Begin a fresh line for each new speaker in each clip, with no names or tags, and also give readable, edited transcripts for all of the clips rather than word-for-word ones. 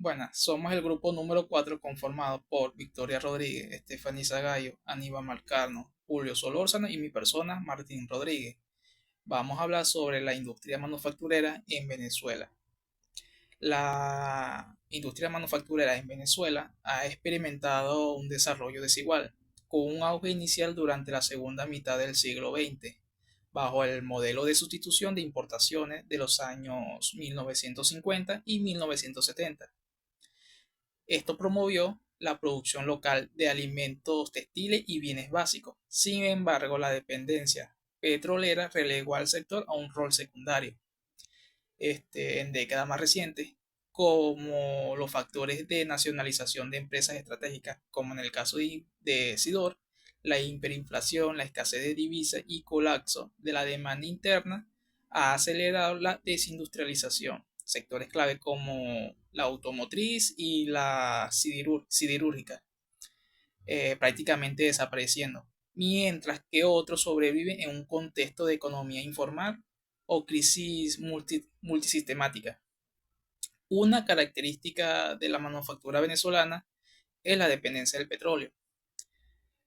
Bueno, somos el grupo número 4 conformado por Victoria Rodríguez, Estefanía Zagayo, Aníbal Marcano, Julio Solórzano y mi persona, Martín Rodríguez. Vamos a hablar sobre la industria manufacturera en Venezuela. La industria manufacturera en Venezuela ha experimentado un desarrollo desigual, con un auge inicial durante la segunda mitad del siglo XX, bajo el modelo de sustitución de importaciones de los años 1950 y 1970. Esto promovió la producción local de alimentos textiles y bienes básicos. Sin embargo, la dependencia petrolera relegó al sector a un rol secundario. En décadas más recientes, como los factores de nacionalización de empresas estratégicas, como en el caso de Sidor, la hiperinflación, la escasez de divisas y colapso de la demanda interna ha acelerado la desindustrialización. Sectores clave como la automotriz y la siderúrgica prácticamente desapareciendo, mientras que otros sobreviven en un contexto de economía informal o crisis multisistemática. Una característica de la manufactura venezolana es la dependencia del petróleo.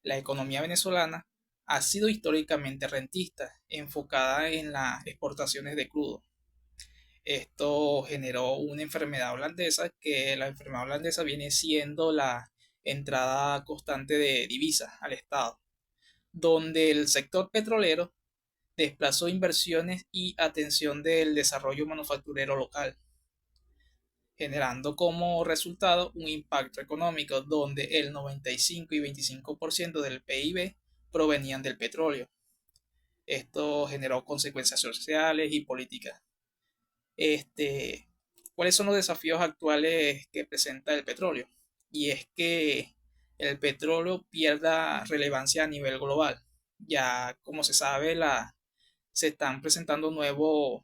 La economía venezolana ha sido históricamente rentista, enfocada en las exportaciones de crudo. Esto generó una enfermedad holandesa, que la enfermedad holandesa viene siendo la entrada constante de divisas al Estado, donde el sector petrolero desplazó inversiones y atención del desarrollo manufacturero local, generando como resultado un impacto económico donde el 95 y 25% del PIB provenían del petróleo. Esto generó consecuencias sociales y políticas. Este, ¿Cuáles son los desafíos actuales que presenta el petróleo? Y es que el petróleo pierda relevancia a nivel global. Ya, como se sabe, se están presentando nuevos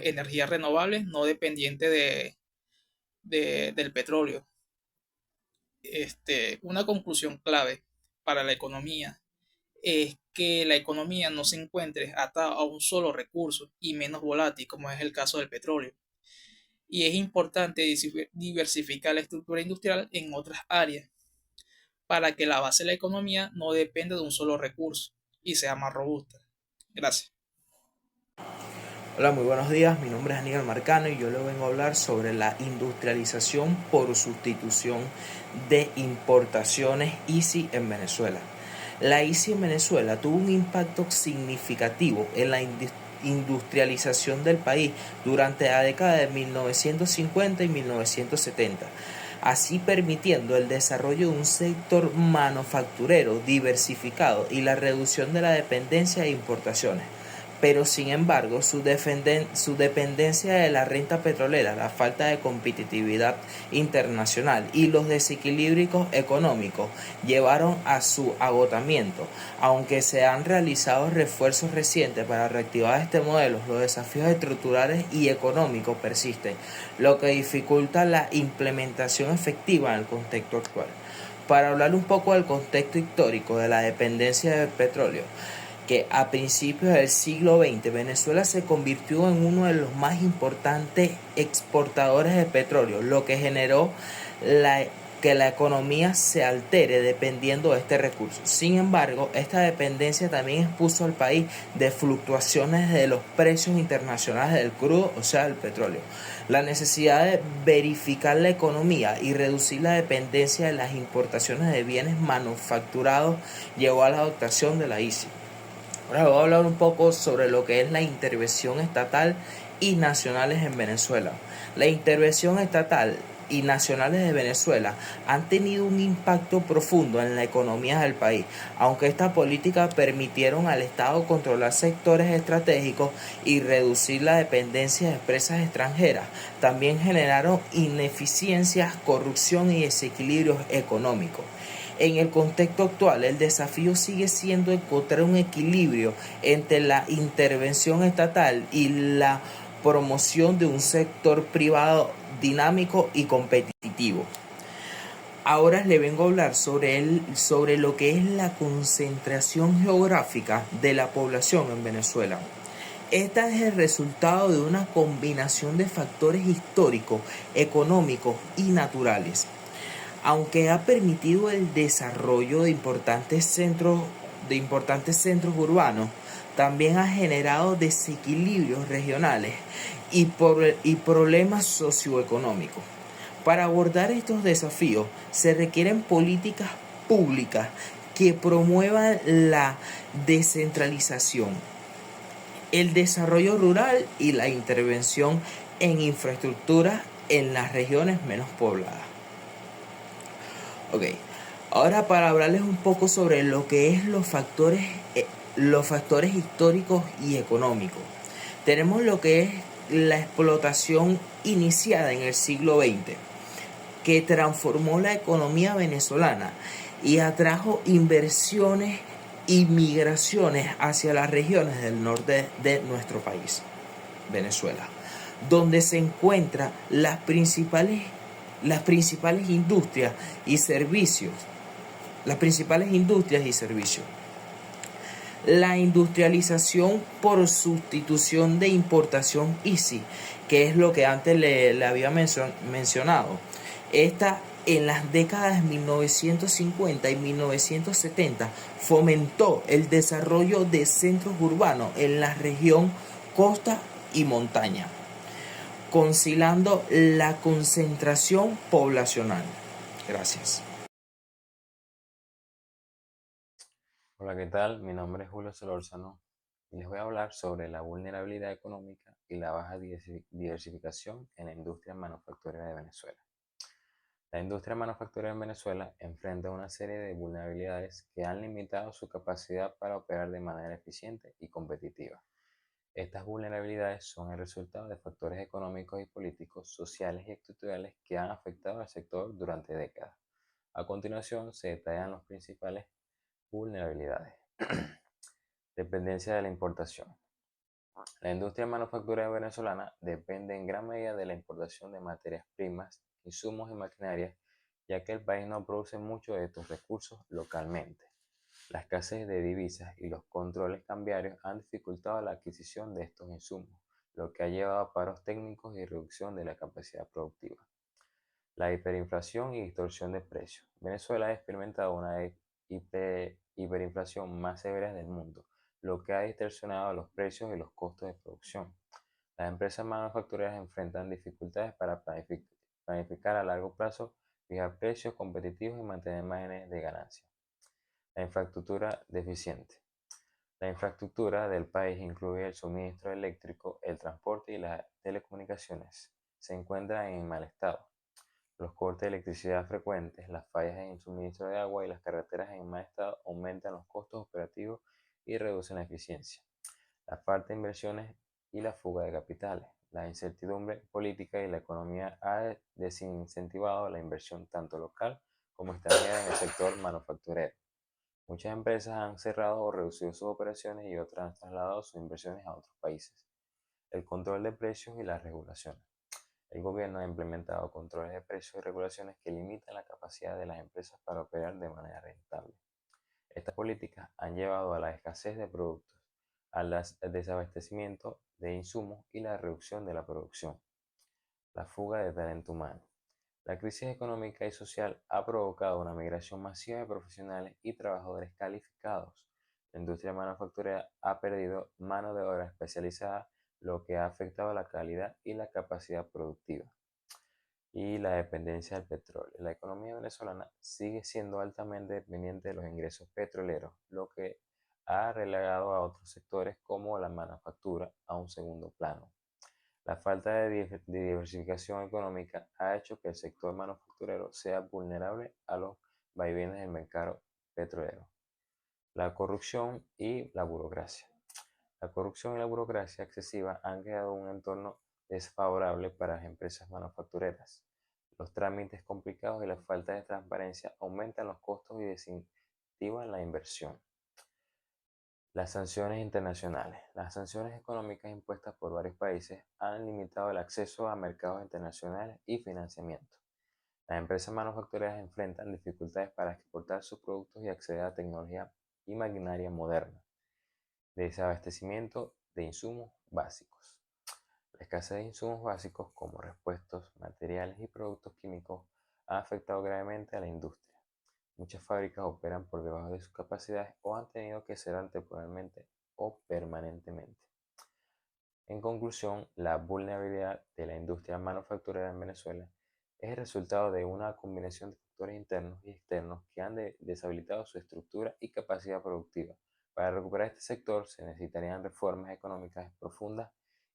energías renovables no dependientes del petróleo. Una conclusión clave para la economía es que la economía no se encuentre atada a un solo recurso y menos volátil, como es el caso del petróleo. Y es importante diversificar la estructura industrial en otras áreas para que la base de la economía no dependa de un solo recurso y sea más robusta. Gracias.
Hola, muy buenos días. Mi nombre es Aníbal Marcano y yo le vengo a hablar sobre la industrialización por sustitución de importaciones ICI en Venezuela. La ICI en Venezuela tuvo un impacto significativo en la industrialización del país durante la década de 1950 y 1970, así permitiendo el desarrollo de un sector manufacturero diversificado y la reducción de la dependencia de importaciones. Pero sin embargo, su dependencia de la renta petrolera, la falta de competitividad internacional y los desequilibrios económicos llevaron a su agotamiento. Aunque se han realizado refuerzos recientes para reactivar este modelo, los desafíos estructurales y económicos persisten, lo que dificulta la implementación efectiva en el contexto actual. Para hablar un poco del contexto histórico de la dependencia del petróleo, que a principios del siglo XX Venezuela se convirtió en uno de los más importantes exportadores de petróleo, lo que generó que la economía se altere dependiendo de este recurso. Sin embargo, esta dependencia también expuso al país de fluctuaciones de los precios internacionales del crudo, o sea, del petróleo. La necesidad de verificar la economía y reducir la dependencia de las importaciones de bienes manufacturados llevó a la adoptación de la ICI. Ahora voy a hablar un poco sobre lo que es la intervención estatal y nacionales en Venezuela. La intervención estatal y nacionales de Venezuela han tenido un impacto profundo en la economía del país, aunque estas políticas permitieron al Estado controlar sectores estratégicos y reducir la dependencia de empresas extranjeras. También generaron ineficiencias, corrupción y desequilibrios económicos. En el contexto actual, el desafío sigue siendo encontrar un equilibrio entre la intervención estatal y la promoción de un sector privado dinámico y competitivo. Ahora le vengo a hablar sobre lo que es la concentración geográfica de la población en Venezuela. Esta es el resultado de una combinación de factores históricos, económicos y naturales. Aunque ha permitido el desarrollo de importantes centros urbanos, también ha generado desequilibrios regionales y problemas socioeconómicos. Para abordar estos desafíos se requieren políticas públicas que promuevan la descentralización, el desarrollo rural y la intervención en infraestructura en las regiones menos pobladas. Ok, ahora para hablarles un poco sobre lo que es los factores históricos y económicos. Tenemos lo que es la explotación iniciada en el siglo XX, que transformó la economía venezolana y atrajo inversiones y migraciones hacia las regiones del norte de nuestro país, Venezuela, donde se encuentran las principales industrias y servicios. Las principales industrias y servicios. La industrialización por sustitución de importación easy, que es lo que antes le había mencionado. Esta en las décadas de 1950 y 1970 fomentó el desarrollo de centros urbanos en la región costa y montaña, conciliando la concentración poblacional. Gracias.
Hola, ¿qué tal? Mi nombre es Julio Solórzano y les voy a hablar sobre la vulnerabilidad económica y la baja diversificación en la industria manufacturera de Venezuela. La industria manufacturera en Venezuela enfrenta una serie de vulnerabilidades que han limitado su capacidad para operar de manera eficiente y competitiva. Estas vulnerabilidades son el resultado de factores económicos y políticos, sociales y estructurales que han afectado al sector durante décadas. A continuación se detallan las principales vulnerabilidades. Dependencia de la importación. La industria manufacturera venezolana depende en gran medida de la importación de materias primas, insumos y maquinarias, ya que el país no produce muchos de estos recursos localmente. La escasez de divisas y los controles cambiarios han dificultado la adquisición de estos insumos, lo que ha llevado a paros técnicos y reducción de la capacidad productiva. La hiperinflación y distorsión de precios. Venezuela ha experimentado una hiperinflación más severa del mundo, lo que ha distorsionado los precios y los costos de producción. Las empresas manufactureras enfrentan dificultades para planificar a largo plazo, fijar precios competitivos y mantener márgenes de ganancia. La infraestructura deficiente. La infraestructura del país incluye el suministro eléctrico, el transporte y las telecomunicaciones. Se encuentra en mal estado. Los cortes de electricidad frecuentes, las fallas en el suministro de agua y las carreteras en mal estado aumentan los costos operativos y reducen la eficiencia. La falta de inversiones y la fuga de capitales. La incertidumbre política y la economía ha desincentivado la inversión tanto local como extranjera en el sector manufacturero. Muchas empresas han cerrado o reducido sus operaciones y otras han trasladado sus inversiones a otros países. El control de precios y las regulaciones. El gobierno ha implementado controles de precios y regulaciones que limitan la capacidad de las empresas para operar de manera rentable. Estas políticas han llevado a la escasez de productos, al desabastecimiento de insumos y la reducción de la producción. La fuga de talento humano. La crisis económica y social ha provocado una migración masiva de profesionales y trabajadores calificados. La industria manufacturera ha perdido mano de obra especializada, lo que ha afectado la calidad y la capacidad productiva. Y la dependencia del petróleo. La economía venezolana sigue siendo altamente dependiente de los ingresos petroleros, lo que ha relegado a otros sectores como la manufactura a un segundo plano. La falta de diversificación económica ha hecho que el sector manufacturero sea vulnerable a los vaivenes del mercado petrolero. La corrupción y la burocracia. La corrupción y la burocracia excesiva han creado un entorno desfavorable para las empresas manufactureras. Los trámites complicados y la falta de transparencia aumentan los costos y desincentivan la inversión. Las sanciones internacionales. Las sanciones económicas impuestas por varios países han limitado el acceso a mercados internacionales y financiamiento. Las empresas manufactureras enfrentan dificultades para exportar sus productos y acceder a tecnología y maquinaria moderna. Desabastecimiento de insumos básicos. La escasez de insumos básicos como repuestos, materiales y productos químicos ha afectado gravemente a la industria. Muchas fábricas operan por debajo de sus capacidades o han tenido que cerrar temporalmente o permanentemente. En conclusión, la vulnerabilidad de la industria manufacturera en Venezuela es el resultado de una combinación de factores internos y externos que han deshabilitado su estructura y capacidad productiva. Para recuperar este sector se necesitarían reformas económicas profundas,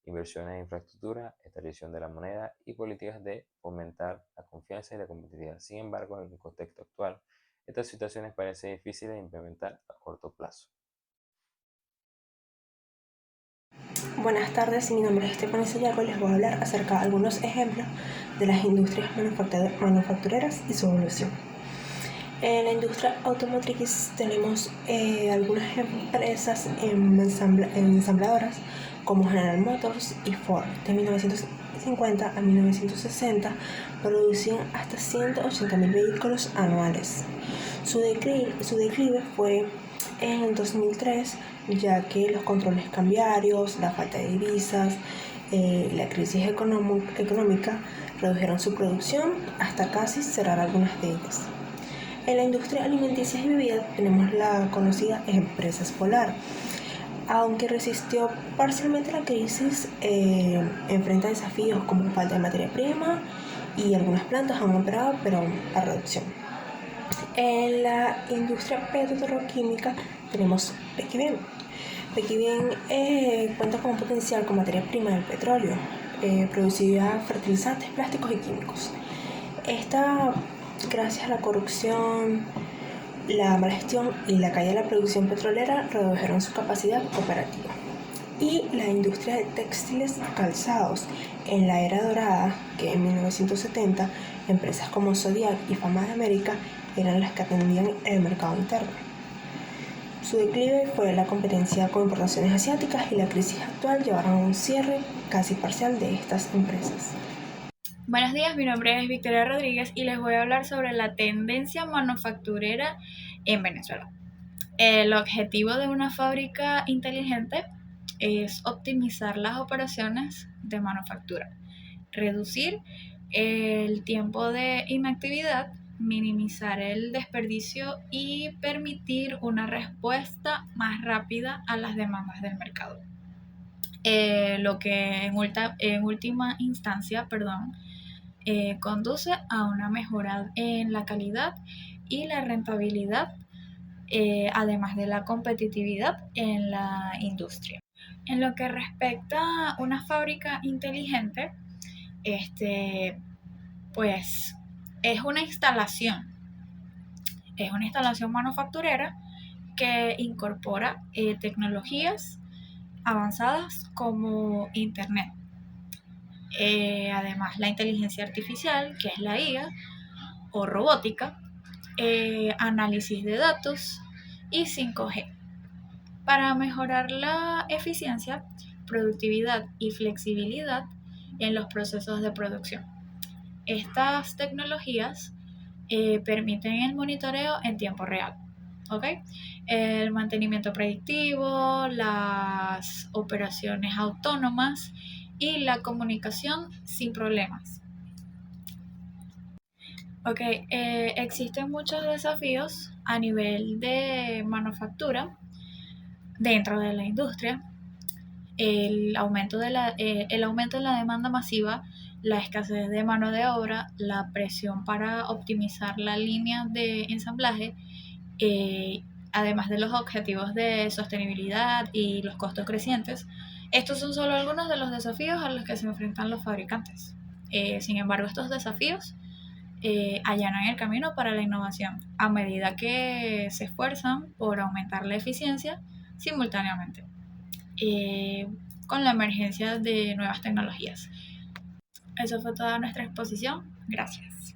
inversiones en infraestructura, estabilización de la moneda y políticas de fomentar la confianza y la competitividad. Sin embargo, en el contexto actual, estas situaciones parecen difíciles de implementar a corto plazo.
Buenas tardes, mi nombre es Estefany Sayago y les voy a hablar acerca de algunos ejemplos de las industrias manufactureras y su evolución. En la industria automotriz tenemos algunas empresas ensambladoras como General Motors y Ford. De 1950 a 1960 producían hasta 180.000 vehículos anuales. Su declive fue en el 2003, ya que los controles cambiarios, la falta de divisas, la crisis económica redujeron su producción hasta casi cerrar algunas de ellas. En la industria alimenticia y bebida tenemos la conocida empresa Polar. Aunque resistió parcialmente la crisis, enfrenta desafíos como falta de materia prima y algunas plantas han operado, pero a reducción. En la industria petroquímica tenemos Pequibén. Pequibén cuenta con un potencial con materia prima del petróleo, producirá fertilizantes, plásticos y químicos. Esta, gracias a la corrupción, la mala gestión y la caída de la producción petrolera, redujeron su capacidad operativa. Y la industria de textiles calzados en la era dorada, que en 1970 empresas como Zodiac y Fama de América eran las que atendían el mercado interno. Su declive fue la competencia con importaciones asiáticas y la crisis actual llevaron a un cierre casi parcial de estas empresas.
Buenos días, mi nombre es Victoria Rodríguez y les voy a hablar sobre la tendencia manufacturera en Venezuela. El objetivo de una fábrica inteligente es optimizar las operaciones de manufactura, reducir el tiempo de inactividad, minimizar el desperdicio y permitir una respuesta más rápida a las demandas del mercado. Lo que en última instancia, conduce a una mejora en la calidad y la rentabilidad, además de la competitividad en la industria. En lo que respecta a una fábrica inteligente, pues es una instalación manufacturera que incorpora tecnologías avanzadas como Internet. Además, la inteligencia artificial, que es la IA, o robótica, análisis de datos y 5G. Para mejorar la eficiencia, productividad y flexibilidad en los procesos de producción. Estas tecnologías permiten el monitoreo en tiempo real, ¿okay? El mantenimiento predictivo, las operaciones autónomas y la comunicación sin problemas. Existen muchos desafíos a nivel de manufactura dentro de la industria. El aumento de la demanda masiva, la escasez de mano de obra, la presión para optimizar la línea de ensamblaje, además de los objetivos de sostenibilidad y los costos crecientes. Estos son solo algunos de los desafíos a los que se enfrentan los fabricantes. Sin embargo, estos desafíos allanan el camino para la innovación a medida que se esfuerzan por aumentar la eficiencia simultáneamente con la emergencia de nuevas tecnologías. Eso fue toda nuestra exposición. Gracias.